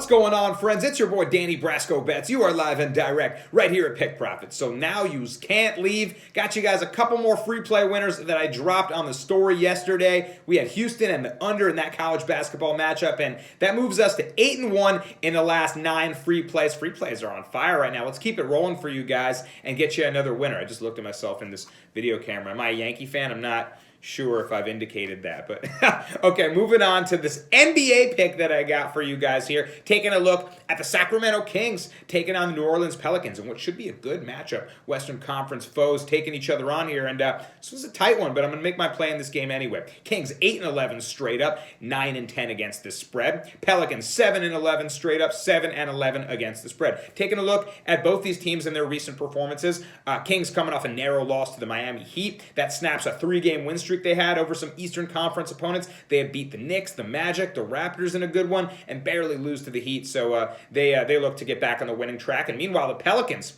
What's going on, friends? It's your boy Danny Brasco Bets. You are live and direct right here at Pick Profits. So now you can't leave. Got you guys a couple more free play winners that I dropped on the story yesterday. We had Houston and the under in that college basketball matchup, and that moves us to 8-1 in the last 9 free plays. Free plays are on fire right now. Let's keep it rolling for you guys and get you another winner. I just looked at myself in this video camera. Am I a Yankee fan? I'm not sure if I've indicated that, but okay, moving on to this NBA pick that I got for you guys here. Taking a look at the Sacramento Kings taking on the New Orleans Pelicans in what should be a good matchup. Western Conference foes taking each other on here, and this was a tight one, but I'm going to make my play in this game anyway. Kings 8-11 straight up, 9-10 against the spread. Pelicans 7-11 straight up, 7-11 against the spread. Taking a look at both these teams and their recent performances. Kings coming off a narrow loss to the Miami Heat. That snaps a 3-game win streak they had over some Eastern Conference opponents. They had beat the Knicks, the Magic, the Raptors in a good one, and barely lose to the Heat. So they look to get back on the winning track. And meanwhile, the Pelicans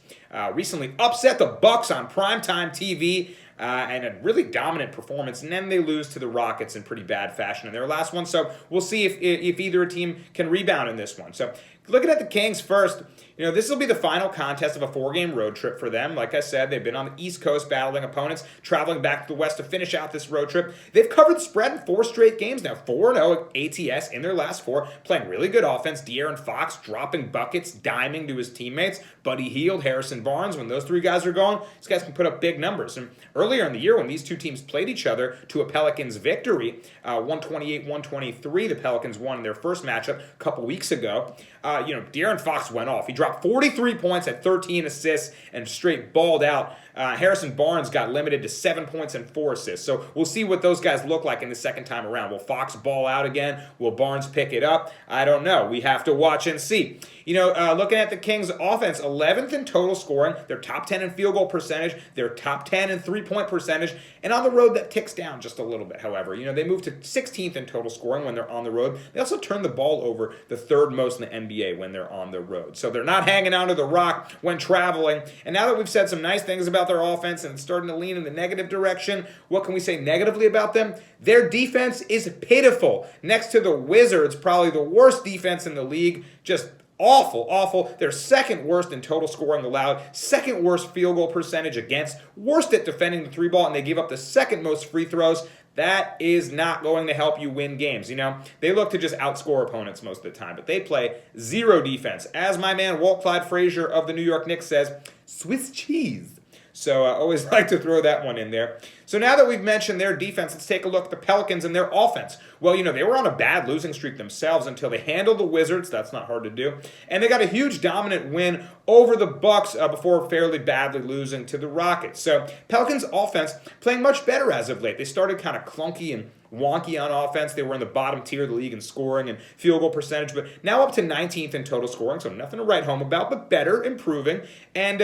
recently upset the Bucks on primetime TV. And a really dominant performance, and then they lose to the Rockets in pretty bad fashion in their last one. So we'll see if either team can rebound in this one. So looking at the Kings first, this will be the final contest of a 4-game road trip for them. Like I said, they've been on the East Coast battling opponents, traveling back to the West to finish out this road trip. They've covered the spread in 4 straight games now, 4-0 ATS in their last 4, playing really good offense. De'Aaron Fox dropping buckets, diming to his teammates. Buddy Hield, Harrison Barnes, when those 3 guys are going, these guys can put up big numbers. And earlier in the year when these 2 teams played each other to a Pelicans victory, 128-123, the Pelicans won their first matchup a couple weeks ago. De'Aaron Fox went off. He dropped 43 points, had 13 assists, and straight balled out. Harrison Barnes got limited to 7 points and 4 assists. So we'll see what those guys look like in the second time around. Will Fox ball out again? Will Barnes pick it up? I don't know. We have to watch and see. Looking at the Kings' offense, 11th in total scoring. They're top 10 in field goal percentage. They're top 10 in three-point percentage. And on the road, that ticks down just a little bit, however. They move to 16th in total scoring when they're on the road. They also turn the ball over the 3rd most in the NBA when they're on the road. So they're not hanging onto the rock when traveling. And now that we've said some nice things about their offense and it's starting to lean in the negative direction, what can we say negatively about them? Their defense is pitiful. Next to the Wizards, probably the worst defense in the league. Just awful. They're 2nd worst in total scoring allowed, 2nd worst field goal percentage against, worst at defending the 3-ball, and they give up the 2nd most free throws. That is not going to help you win games. They look to just outscore opponents most of the time, but they play zero defense. As my man Walt Clyde Frazier of the New York Knicks says, Swiss cheese. So I always like to throw that one in there. So now that we've mentioned their defense, let's take a look at the Pelicans and their offense. Well, they were on a bad losing streak themselves until they handled the Wizards. That's not hard to do. And they got a huge dominant win over the Bucks before fairly badly losing to the Rockets. So Pelicans offense playing much better as of late. They started kind of clunky and wonky on offense. They were in the bottom tier of the league in scoring and field goal percentage, but now up to 19th in total scoring, so nothing to write home about, but better, improving. And,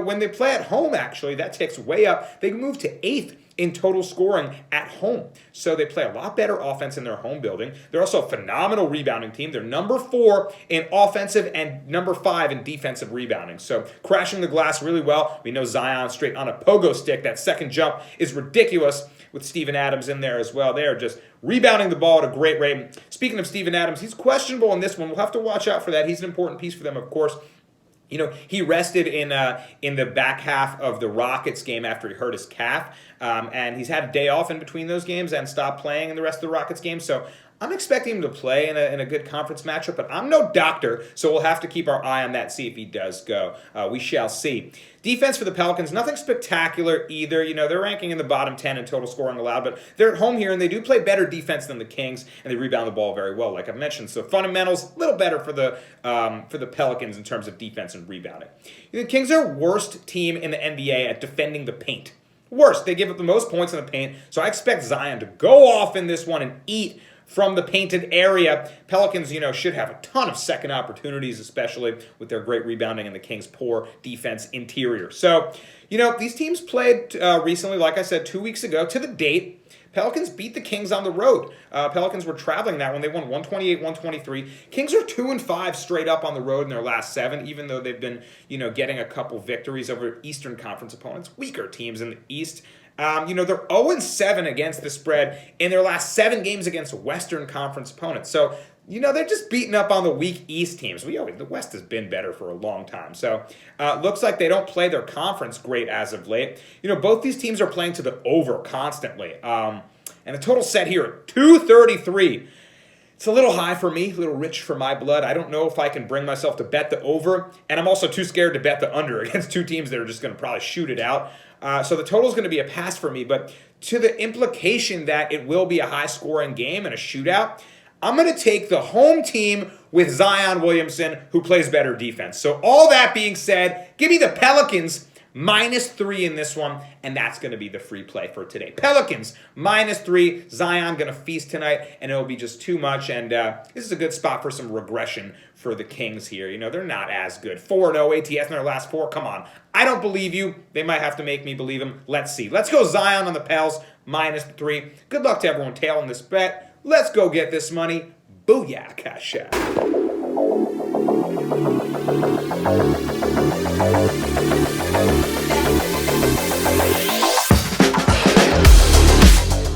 when they play at home, actually, that ticks way up. They move to 8th in total scoring at home. So they play a lot better offense in their home building. They're also a phenomenal rebounding team. They're number 4 in offensive and number 5 in defensive rebounding. So crashing the glass really well. We know Zion straight on a pogo stick. That second jump is ridiculous with Steven Adams in there as well. They are just rebounding the ball at a great rate. Speaking of Steven Adams, he's questionable in this one. We'll have to watch out for that. He's an important piece for them, of course. He rested in the back half of the Rockets game after he hurt his calf, and he's had a day off in between those games and stopped playing in the rest of the Rockets games. So I'm expecting him to play in a good conference matchup, but I'm no doctor, so we'll have to keep our eye on that, see if he does go. We shall see. Defense for the Pelicans, nothing spectacular either. They're ranking in the bottom 10 in total scoring allowed, but they're at home here, and they do play better defense than the Kings, and they rebound the ball very well, like I've mentioned. So fundamentals, a little better for the Pelicans in terms of defense and rebounding. The Kings are worst team in the NBA at defending the paint. Worst. They give up the most points in the paint, so I expect Zion to go off in this one and eat from the painted area. Pelicans, should have a ton of second opportunities, especially with their great rebounding and the Kings' poor defense interior. So, these teams played recently, like I said, 2 weeks ago. To the date, Pelicans beat the Kings on the road. Pelicans were traveling that when they won 128-123. Kings are 2-5 straight up on the road in their last 7, even though they've been, getting a couple victories over Eastern Conference opponents, weaker teams in the East. They're 0-7 against the spread in their last 7 games against Western Conference opponents. So they're just beating up on the weak East teams. The West has been better for a long time. So looks like they don't play their conference great as of late. Both these teams are playing to the over constantly. And the total set here at 233. It's a little high for me, a little rich for my blood. I don't know if I can bring myself to bet the over, and I'm also too scared to bet the under against two teams that are just going to probably shoot it out. So the total is going to be a pass for me, but to the implication that it will be a high-scoring game and a shootout, I'm going to take the home team with Zion Williamson, who plays better defense. So all that being said, give me the Pelicans -3 in this one, and that's going to be the free play for today. Pelicans -3. Zion going to feast tonight, and it'll be just too much. And this is a good spot for some regression for the Kings here. They're not as good. 4-0 ATS in their last 4. Come on. I don't believe you. They might have to make me believe them. Let's see. Let's go Zion on the Pels -3. Good luck to everyone tailing this bet. Let's go get this money. Booyah, cash out.